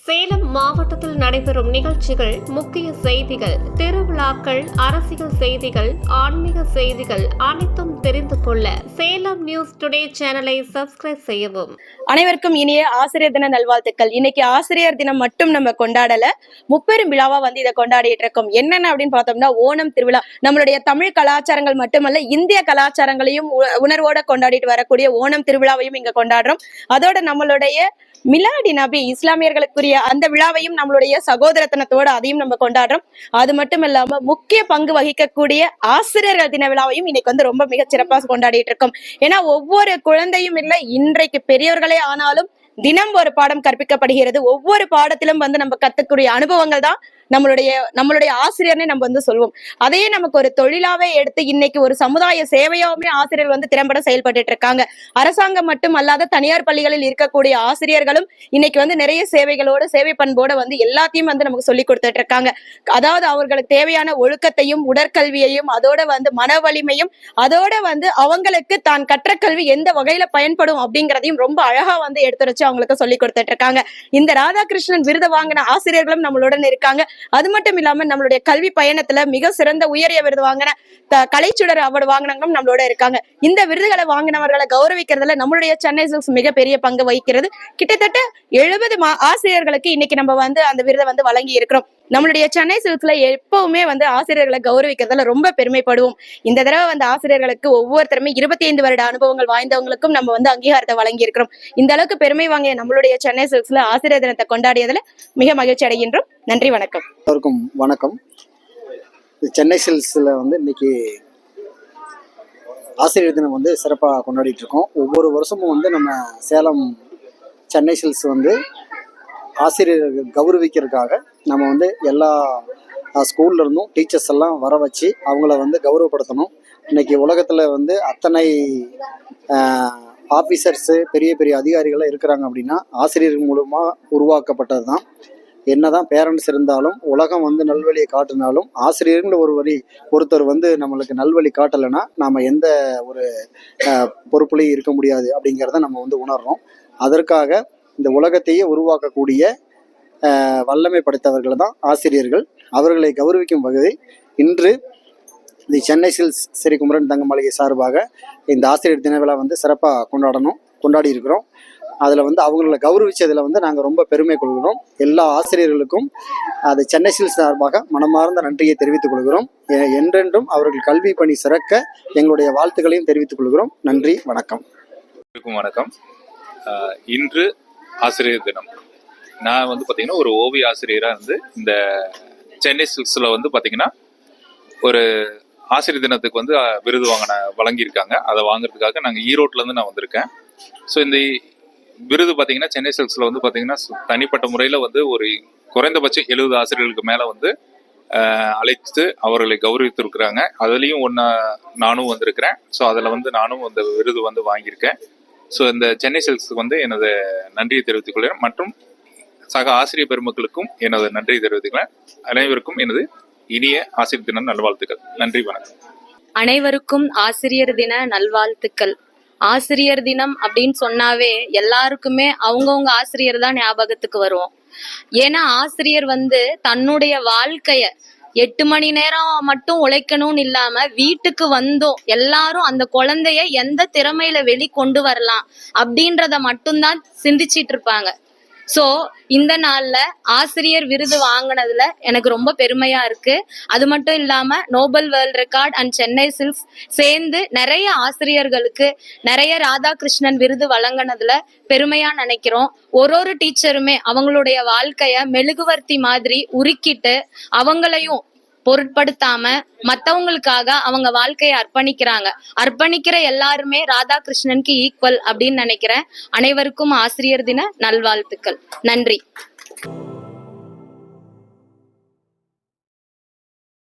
சேலம் மாவட்டத்தில் நடைபெறும் நிகழ்ச்சிகள், முக்கிய செய்திகள், திருவிழாக்கள், அரசியல் செய்திகள், ஆன்மீக செய்திகள் அனைத்தும் தெரிந்து கொள்ள சேலம் நியூஸ் டுடே சேனலை சப்ஸ்கிரைப் செய்யவும். அனைவருக்கும் இனிய ஆசிரியர் தின நல்வாழ்த்துக்கள். இன்னைக்கு ஆசிரியர் தினம் மட்டும் நம்ம கொண்டாடல, முப்பெரும் விழாவா இதை கொண்டாடிட்டு இருக்கோம். என்னென்ன அப்படின்னு பார்த்தோம்னா, ஓணம் திருவிழா நம்மளுடைய தமிழ் கலாச்சாரங்கள் மட்டுமல்ல, இந்திய கலாச்சாரங்களையும் உணர்வோட கொண்டாடிட்டு வரக்கூடிய ஓணம் திருவிழாவையும் இங்க கொண்டாடுறோம். அதோட நம்மளுடைய மிலாடி நபி இஸ்லாமியர்களுக்குரிய அந்த விழாவையும் நம்மளுடைய சகோதரத்தனத்தோட அதையும் நம்ம கொண்டாடுறோம். அது மட்டும் இல்லாம முக்கிய பங்கு வகிக்கக்கூடிய ஆசிரியர்கள் தின விழாவையும் இன்னைக்கு ரொம்ப மிக சிறப்பாக கொண்டாடிட்டு இருக்கோம். ஏன்னா ஒவ்வொரு குழந்தையும் இல்லை, இன்றைக்கு பெரியவர்களே ஆனாலும் தினம் ஒரு பாடம் கற்பிக்கப்படுகிறது. ஒவ்வொரு பாடத்திலும் நம்ம கத்துக்கூடிய அனுபவங்கள் தான் நம்மளுடைய ஆசிரியர்னே நம்ம சொல்லுவோம். அதையே நமக்கு ஒரு தொழிலாவே எடுத்து இன்னைக்கு ஒரு சமுதாய சேவையாவுமே ஆசிரியர்கள் திறம்பட செயல்பட்டு இருக்காங்க. அரசாங்கம் மட்டும் அல்லாத தனியார் பள்ளிகளில் இருக்கக்கூடிய ஆசிரியர்களும் இன்னைக்கு நிறைய சேவைகளோட சேவை பண்போட எல்லாத்தையும் நமக்கு சொல்லி கொடுத்துட்டு இருக்காங்க. அதாவது அவர்களுக்கு தேவையான ஒழுக்கத்தையும் உடற்கல்வியையும் அதோட மன வலிமையும் அதோட அவங்களுக்கு தான் கற்ற கல்வி எந்த வகையில பயன்படும் அப்படிங்கிறதையும் ரொம்ப அழகா எடுத்துரைச்சு அவங்களுக்கு சொல்லி கொடுத்துட்டு இருக்காங்க. இந்த ராதாகிருஷ்ணன் விருது வாங்கின ஆசிரியர்களும் நம்மளுடன் இருக்காங்க. அது மட்டும் இல்லாம நம்மளுடைய கல்வி பயணத்துல மிக சிறந்த உயரிய விருது வாங்கின கலைச்சுடர் அவார்டு வாங்கினவங்களும் நம்மளோட இருக்காங்க. இந்த விருதுகளை வாங்கினவர்களை கௌரவிக்கிறதுல நம்மளுடைய சென்னை சில்க்ஸ் மிகப்பெரிய பங்கு வகிக்கிறது. கிட்டத்தட்ட 70 ஆசிரியர்களுக்கு இன்னைக்கு நம்ம அந்த விருதை வழங்கி இருக்கிறோம். நம்மளுடைய சென்னை சில்க்ஸ்ல எப்பவுமே ஆசிரியர்களை கௌரவிக்கிறதுல ரொம்ப பெருமைப்படுவோம். இந்த தடவை ஆசிரியர்களுக்கு ஒவ்வொருத்தருமே 25 வருட அனுபவங்கள் வாய்ந்தவங்களுக்கும் நம்ம அங்கீகாரத்தை வழங்கி இருக்கிறோம். இந்த அளவுக்கு பெருமை வாங்கிய நம்மளுடைய சென்னை சில்க்ஸ்ல ஆசிரியர் தினத்தை கொண்டாடியதுல மிக மகிழ்ச்சி அடைகின்றோம். நன்றி, வணக்கம். எல்லாருக்கும் வணக்கம். சென்னை சில்க்ஸ்ல இன்னைக்கு ஆசிரியர் தினம் சிறப்பாக கொண்டாடிட்டு இருக்கோம். ஒவ்வொரு வருஷமும் நம்ம சேலம் சென்னை சில்க்ஸ் ஆசிரியர்கள் கௌரவிக்கிறதுக்காக நம்ம எல்லா ஸ்கூல்ல இருந்தும் டீச்சர்ஸ் எல்லாம் வர வச்சு அவங்கள கௌரவப்படுத்தணும். இன்னைக்கு உலகத்துல அத்தனை ஆஃபீஸர்ஸு பெரிய பெரிய அதிகாரிகள்லாம் இருக்கிறாங்க அப்படின்னா ஆசிரியர்கள் மூலமா உருவாக்கப்பட்டது தான். என்னதான் பேரண்ட்ஸ் இருந்தாலும் உலகம் நல்வழியை காட்டினாலும் ஆசிரியர்கள் ஒருத்தர் நம்மளுக்கு நல்வழி காட்டலைன்னா நாம எந்த ஒரு பொறுப்புலையும் இருக்க முடியாது அப்படிங்கிறத நம்ம உணர்றோம். அதற்காக இந்த உலகத்தையே உருவாக்கக்கூடிய வல்லமை படைத்தவர்கள் தான் ஆசிரியர்கள். அவர்களை கௌரவிக்கும் வகையில் இன்று இந்த சென்னை சில்க்ஸ் ஸ்ரீ குமரன் தங்க மாளிகை சார்பாக இந்த ஆசிரியர் தின விழா சிறப்பாக கொண்டாடி இருக்கிறோம். அதில் அவங்களை கௌரவிச்சதில் நாங்கள் ரொம்ப பெருமை கொள்கிறோம். எல்லா ஆசிரியர்களுக்கும் அது சென்னை சில்க்ஸ் சார்பாக மனமார்ந்த நன்றியை தெரிவித்துக் கொள்கிறோம். என்றென்றும் அவர்கள் கல்வி பணி சிறக்க எங்களுடைய வாழ்த்துக்களையும் தெரிவித்துக் கொள்கிறோம். நன்றி, வணக்கம். வணக்கம். இன்று ஆசிரியர் தினம். நான் பார்த்தீங்கன்னா ஒரு ஓவிய ஆசிரியராக இந்த சென்னை சில்க்ஸில் பார்த்தீங்கன்னா ஒரு ஆசிரியர் தினத்துக்கு விருது வழங்கியிருக்காங்க. அதை வாங்குறதுக்காக நாங்கள் ஈரோட்டிலேருந்து நான் வந்திருக்கேன். ஸோ இந்த விருது பார்த்தீங்கன்னா சென்னை சில்க்ஸில் பார்த்தீங்கன்னா தனிப்பட்ட முறையில் ஒரு குறைந்தபட்சம் 70 ஆசிரியர்களுக்கு மேலே அழைத்து அவர்களை கௌரவித்திருக்கிறாங்க. அதுலேயும் நானும் வந்திருக்கிறேன். ஸோ அதில் நானும் அந்த விருது வாங்கியிருக்கேன். ஸோ இந்த சென்னை சில்க்ஸுக்கு எனது நன்றியை தெரிவித்துக் கொள்கிறேன். மற்றும் சக ஆசிரியர் பெருமக்களுக்கும் எனது நன்றியை தெரிவித்துக்கிறேன். அனைவருக்கும் எனது இனிய ஆசிரியர் தின நல்வாழ்த்துக்கள். நன்றி, வணக்கம். அனைவருக்கும் ஆசிரியர் தின நல்வாழ்த்துக்கள். ஆசிரியர் தினம் அப்படின்னு சொன்னாவே எல்லாருக்குமே அவங்கவுங்க ஆசிரியர் தான் ஞாபகத்துக்கு வருவோம். ஏன்னா ஆசிரியர் தன்னுடைய வாழ்க்கைய 8 மணி நேரம் மட்டும் உழைக்கணும்னு இல்லாம வீட்டுக்கு வந்தோம் எல்லாரும் அந்த குழந்தைய எந்த திறமையில வெளிக்கொண்டு வரலாம் அப்படின்றத மட்டும்தான் சிந்திச்சிட்டு இருப்பாங்க. சோ இந்த நாள்ல ஆசிரியர் விருது வாங்கினதுல எனக்கு ரொம்ப பெருமையா இருக்கு. அது மட்டும் இல்லாம Nobel world record and Chennai silks சேர்ந்து நிறைய ஆசிரியர்களுக்கு நிறைய ராதாகிருஷ்ணன் விருது வழங்கினதுல பெருமையா நினைக்கிறோம். ஒரு டீச்சருமே அவங்களுடைய வாழ்க்கைய மெழுகுவர்த்தி மாதிரி உருக்கிட்டு அவங்களையும் பொருட்படுத்தாம மத்தவங்களுக்காக அவங்க வாழ்க்கையை அர்ப்பணிக்கிற எல்லாருமே ராதாகிருஷ்ணனுக்கு ஈக்குவல் அப்படின்னு நினைக்கிறேன். அனைவருக்கும் ஆசிரியர் தின நல்வாழ்த்துக்கள். நன்றி.